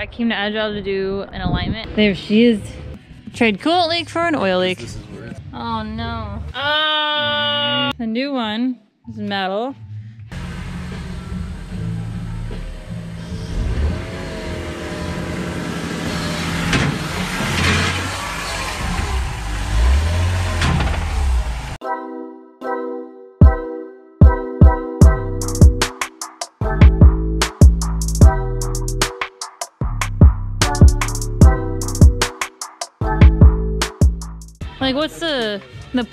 I came to Agile to do an alignment. There she is. Trade coolant leak for an oil leak. Oh no. The new one is metal. Like, what's the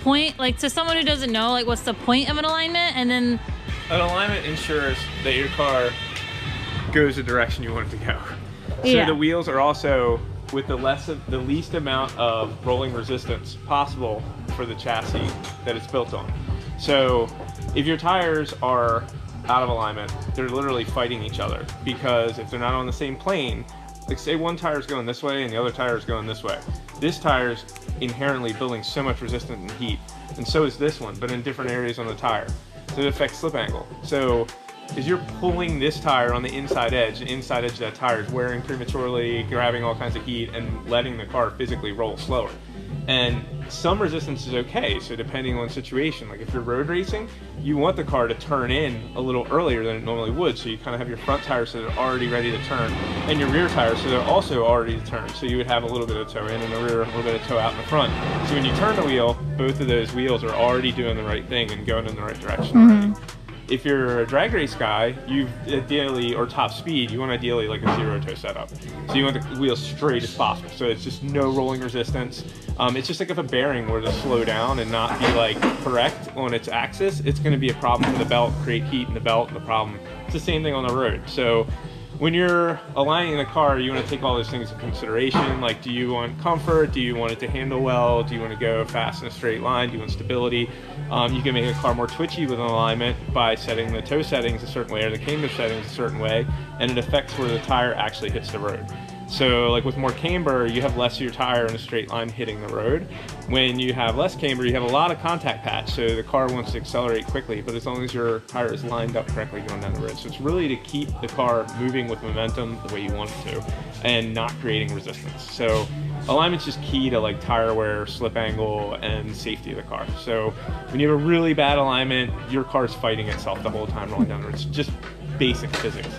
point? Like, to someone who doesn't know, like, what's the point of an alignment? And then an alignment ensures that your car goes the direction you want it to go. So the wheels are also with the least amount of rolling resistance possible for the chassis that it's built on. So if your tires are out of alignment, they're literally fighting each other, because if they're not on the same plane, like say one tire is going this way and the other tire is going this way, this tire is inherently building so much resistance and heat, and so is this one, but in different areas on the tire. So it affects slip angle. So as you're pulling this tire on the inside edge of that tire is wearing prematurely, grabbing all kinds of heat, and letting the car physically roll slower. And some resistance is okay, so depending on the situation, like if you're road racing, you want the car to turn in a little earlier than it normally would, so you kind of have your front tires so they're already ready to turn, and your rear tires so they're also already to turn, so you would have a little bit of toe in and the rear, a little bit of toe out in the front. So when you turn the wheel, both of those wheels are already doing the right thing and going in the right direction already. If you're a drag race guy, you ideally, or top speed, you want ideally like a zero toe setup. So you want the wheels straight as possible. So it's just no rolling resistance. It's just like if a bearing were to slow down and not be like correct on its axis, it's gonna be a problem for the belt, create heat in the belt, and the problem. It's the same thing on the road. So when you're aligning the car, you want to take all those things into consideration. Like, do you want comfort? Do you want it to handle well? Do you want to go fast in a straight line? Do you want stability? You can make a car more twitchy with an alignment by setting the toe settings a certain way or the camber settings a certain way, and it affects where the tire actually hits the road. So like with more camber, you have less of your tire in a straight line hitting the road. When you have less camber, you have a lot of contact patch, so the car wants to accelerate quickly, but as long as your tire is lined up correctly going down the road. So it's really to keep the car moving with momentum the way you want it to, and not creating resistance. So alignment's just key to like tire wear, slip angle, and safety of the car. So when you have a really bad alignment, your car's fighting itself the whole time rolling down the road. It's just basic physics.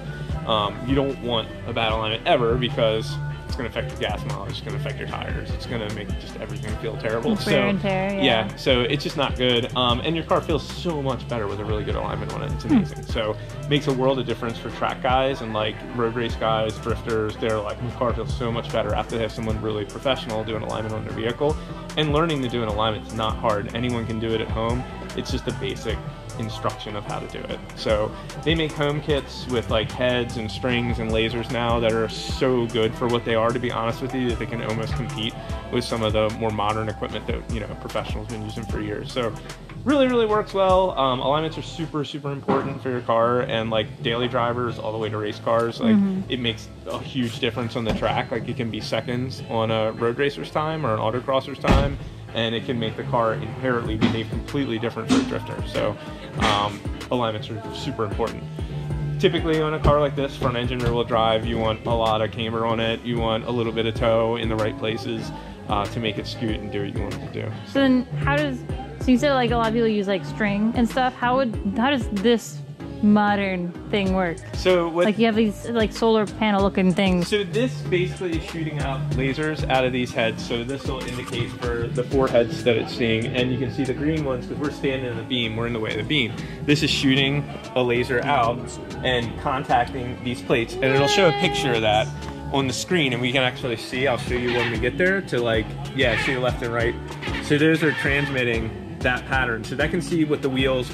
You don't want a bad alignment ever, because it's going to affect your gas mileage, it's going to affect your tires, it's going to make just everything feel terrible. Wear and tear, yeah, so it's just not good. And your car feels so much better with a really good alignment on it. It's amazing. So it makes a world of difference for track guys and like road race guys, drifters. They're like, my car feels so much better after they have someone really professional do an alignment on their vehicle. And learning to do an alignment is not hard. Anyone can do it at home. It's just a basic instruction of how to do it. So they make home kits with like heads and strings and lasers now that are so good for what they are, to be honest with you, that they can almost compete with some of the more modern equipment that, you know, professionals have been using for years. So really works well. Alignments are super important for your car, and like daily drivers all the way to race cars, like it makes a huge difference on the track. Like it can be seconds on a road racer's time or an autocrosser's time, and it can make the car inherently behave completely different for a drifter. So alignments are super important. Typically on a car like this, front engine rear wheel drive, you want a lot of camber on it, you want a little bit of toe in the right places to make it scoot and do what you want it to do. So then how does, so you said like a lot of people use like string and stuff, how does this modern thing work? So what, like you have these like solar panel looking things. So this basically is shooting out lasers out of these heads. So this will indicate for the 4 heads that it's seeing, and you can see the green ones because we're standing in the beam, we're in the way of the beam. This is shooting a laser out and contacting these plates, and it'll show a picture of that on the screen, and we can actually see, I'll show you when we get there, to like, yeah, see the left and right. So those are transmitting that pattern. So that can see what the wheels,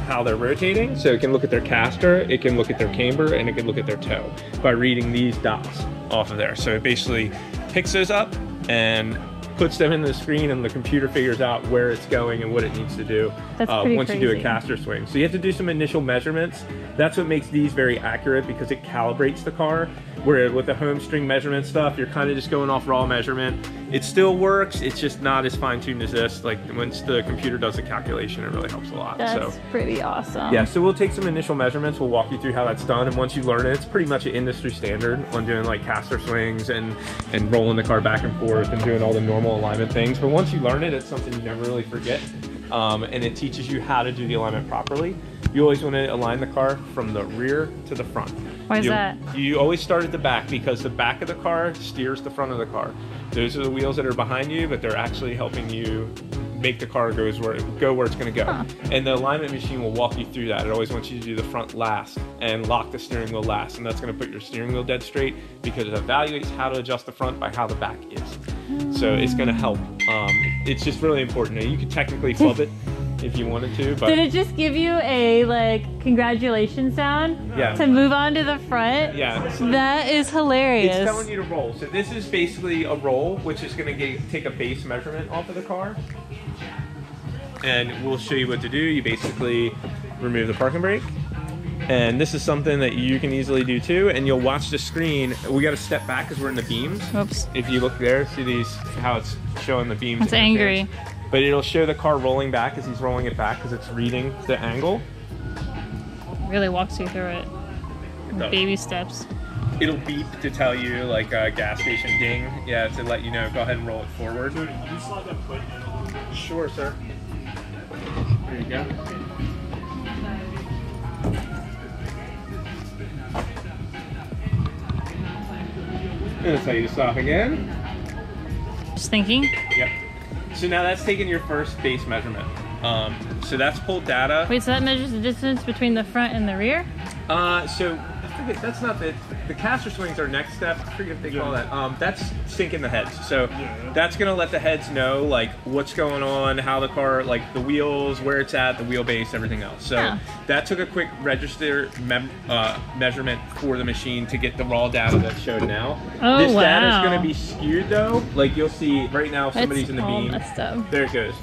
how they're rotating. So it can look at their caster, it can look at their camber, and it can look at their toe by reading these dots off of there. So it basically picks those up and puts them in the screen, and the computer figures out where it's going and what it needs to do once you do a caster swing. So you have to do some initial measurements. That's what makes these very accurate, because it calibrates the car. Where with the home string measurement stuff, you're kind of just going off raw measurement. It still works, it's just not as fine-tuned as this. Like once the computer does the calculation, it really helps a lot. That's pretty awesome. Yeah, so we'll take some initial measurements, we'll walk you through how that's done, and once you learn it, it's pretty much an industry standard on doing like caster swings and rolling the car back and forth and doing all the normal alignment things. But once you learn it, it's something you never really forget. And it teaches you how to do the alignment properly. You always want to align the car from the rear to the front. Why is that? You always start at the back because the back of the car steers the front of the car. Those are the wheels that are behind you, but they're actually helping you make the car go where it's going to go. Huh. And the alignment machine will walk you through that. It always wants you to do the front last and lock the steering wheel last, and that's going to put your steering wheel dead straight because it evaluates how to adjust the front by how the back is. So it's going to help. It's just really important. You could technically flub it if you wanted to, but... Did it just give you a like congratulations sound? Yeah. To move on to the front? Yeah. That is hilarious. It's telling you to roll. So this is basically a roll, which is going to take a base measurement off of the car. And we'll show you what to do. You basically remove the parking brake. And this is something that you can easily do too. And you'll watch the screen. We got to step back because we're in the beams. Oops. If you look there, see these, how it's showing the beams. It's angry. But it'll show the car rolling back as he's rolling it back because it's reading the angle. It really walks you through it. Baby steps. It'll beep to tell you like a gas station ding. Yeah, to let you know, go ahead and roll it forward. Can you slide that foot in? Sure, sir. There you go. And it'll tell you to stop again. Just thinking. Yep. So now that's taking your first base measurement. So that's pulled data. Wait, so that measures the distance between the front and the rear? So I forget, that's not the caster swings are next step. I forget if they call that. That's syncing the heads. So that's gonna let the heads know like what's going on, how the car, like the wheels, where it's at, the wheelbase, everything else. So that took a quick register measurement for the machine to get the raw data that's showed now. Oh, this wow. data is gonna be skewed though. Like you'll see right now, if somebody's in the beam. Messed up. There it goes.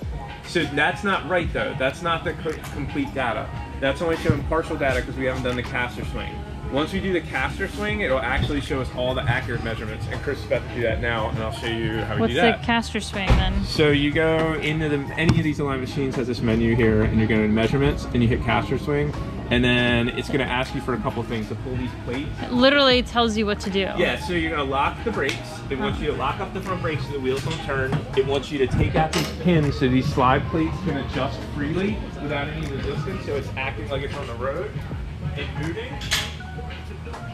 So that's not right though. That's not the complete data. That's only showing partial data because we haven't done the caster swing. Once we do the caster swing, it'll actually show us all the accurate measurements. And Chris is about to do that now, and I'll show you how we do that. What's the caster swing then? So you go into any of these alignment machines has this menu here, and you're going to measurements, and you hit caster swing, and then it's going to ask you for a couple things to pull these plates. It literally tells you what to do. Yeah, so you're going to lock the brakes. It wants you to lock up the front brakes so the wheels don't turn. It wants you to take out these pins so these slide plates can adjust freely without any resistance, so it's acting like it's on the road and moving.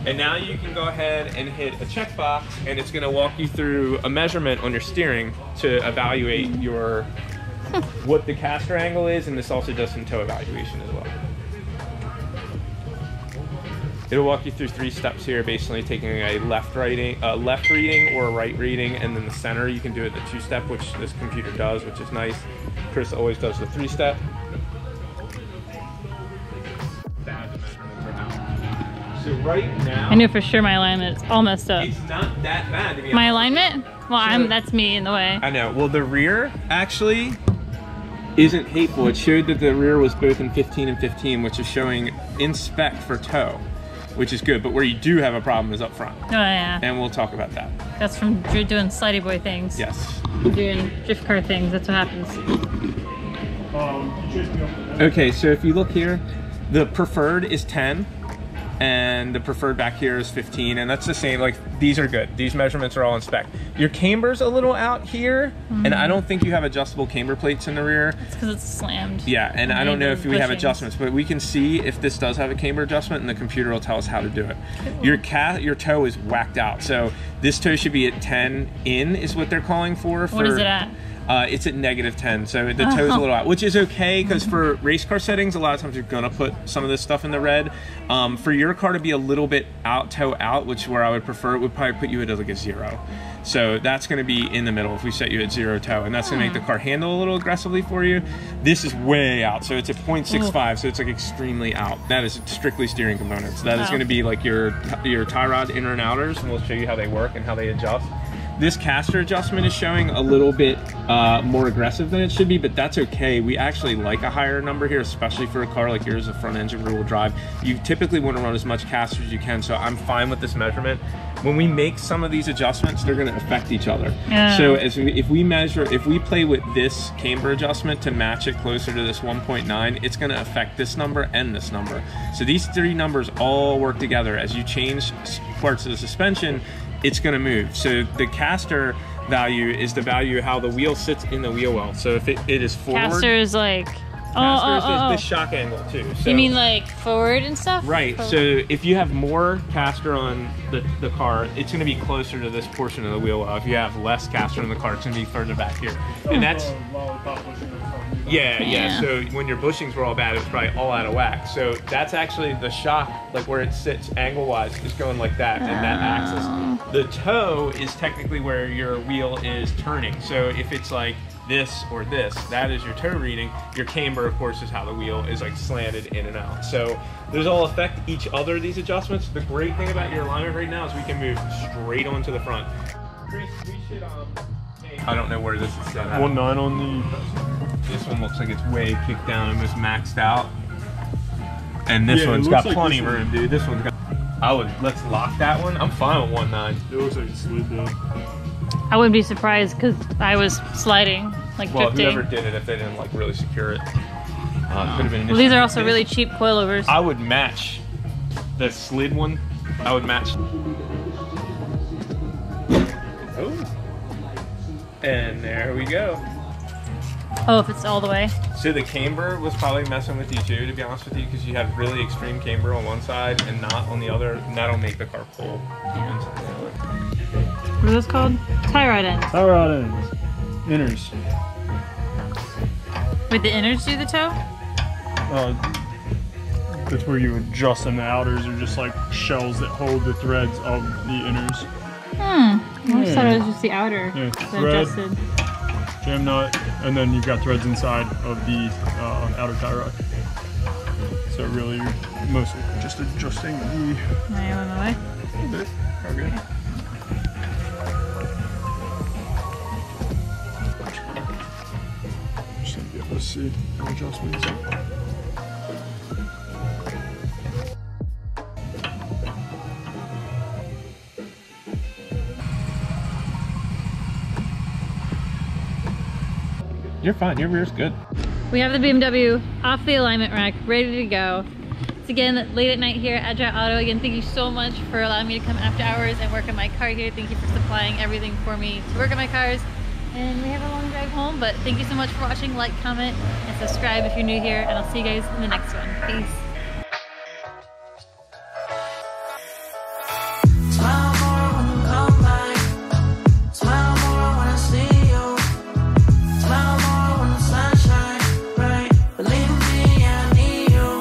And now you can go ahead and hit a checkbox, and it's going to walk you through a measurement on your steering to evaluate your what the caster angle is, and this also does some toe evaluation as well. It'll walk you through 3 steps here, basically taking a left reading or a right reading, and then the center you can do it the 2-step, which this computer does, which is nice. Chris always does the 3-step. So right now, I knew for sure my alignment's all messed up. It's not that bad to be honest. My alignment? Well, that's me in the way. I know. Well, the rear actually isn't hateful. It showed that the rear was both in 15 and 15, which is showing in spec for toe, which is good. But where you do have a problem is up front. Oh yeah. And we'll talk about that. That's from doing slidey boy things. Yes. Doing drift car things. That's what happens. Okay, so if you look here, the preferred is 10. And the preferred back here is 15, and that's the same. Like, these are good. These measurements are all in spec. Your camber's a little out here, and I don't think you have adjustable camber plates in the rear. It's because it's slammed. Yeah, and I don't know if we have adjustments, but we can see if this does have a camber adjustment, and the computer will tell us how to do it. Cool. Your toe is whacked out, so this toe should be at 10 in, is what they're calling for. What is it at? It's at -10, so the toe's a little out, which is okay because for race car settings, a lot of times you're gonna put some of this stuff in the red. For your car to be a little bit toe out, which where I would prefer, it would probably put you at like a 0. So that's gonna be in the middle if we set you at 0 toe, and that's gonna make the car handle a little aggressively for you. This is way out, so it's at 0.65, so it's like extremely out. That is strictly steering components. That is gonna be like your tie rod inner and outers, and we'll show you how they work and how they adjust. this caster adjustment is showing a little bit more aggressive than it should be, but that's okay. We actually like a higher number here, especially for a car like yours, a front engine rear wheel drive. You typically want to run as much caster as you can, so I'm fine with this measurement. When we make some of these adjustments, they're going to affect each other. So if we play with this camber adjustment to match it closer to this 1.9, it's going to affect this number and this number. So these three numbers all work together. As you change parts of the suspension, it's going to move. So the caster value is the value of how the wheel sits in the wheel well. So if it is forward, caster is like this shock angle too. So, you mean like forward and stuff? Right. Forward. So if you have more caster on the car, it's going to be closer to this portion of the wheel well. If you have less caster in the car, it's going to be further back here. And that's yeah. So when your bushings were all bad, it was probably all out of whack. So that's actually the shock, like where it sits angle-wise, is going like that, and that axis. The toe is technically where your wheel is turning. So if it's like this or this, that is your toe reading. Your camber, of course, is how the wheel is like slanted in and out. So those all affect each other, these adjustments. The great thing about your alignment right now is we can move straight onto the front. Chris, we should, I don't know where this is set at. 1.9 on the... This one looks like it's way kicked down and just maxed out. And this one's got like plenty of room, dude. This one's got... let's lock that one. I'm fine with 1.9. It looks like it slid though. I wouldn't be surprised because I was sliding, like drifting. Whoever did it, if they didn't like really secure it, could have been. Well, these are also really cheap coilovers. I would match the slid one. I would match. Oh, and there we go. Oh, if it's all the way. So the camber was probably messing with you too, to be honest with you, because you have really extreme camber on one side and not on the other, and that'll make the car pull one side or the other. What are those called? Tie rod ends. Tie rod ends. Inners. Would the inners do the toe? That's where you adjust them. The outers are just like shells that hold the threads of the inners. I always thought it was just the outer Yeah, that thread, adjusted. jam nut, and then you've got threads inside of the outer tie rod. So really, you're mostly just adjusting the... Am I on the way? A little bit. Okay. Just gonna be able to see the adjustments. You're fine. Your rear's good. We have the BMW off the alignment rack, ready to go. It's again late at night here at Agile Auto. Again, thank you so much for allowing me to come after hours and work on my car here. Thank you for supplying everything for me to work on my cars. And we have a long drive home, but thank you so much for watching. Like, comment, and subscribe if you're new here, and I'll see you guys in the next one. Peace.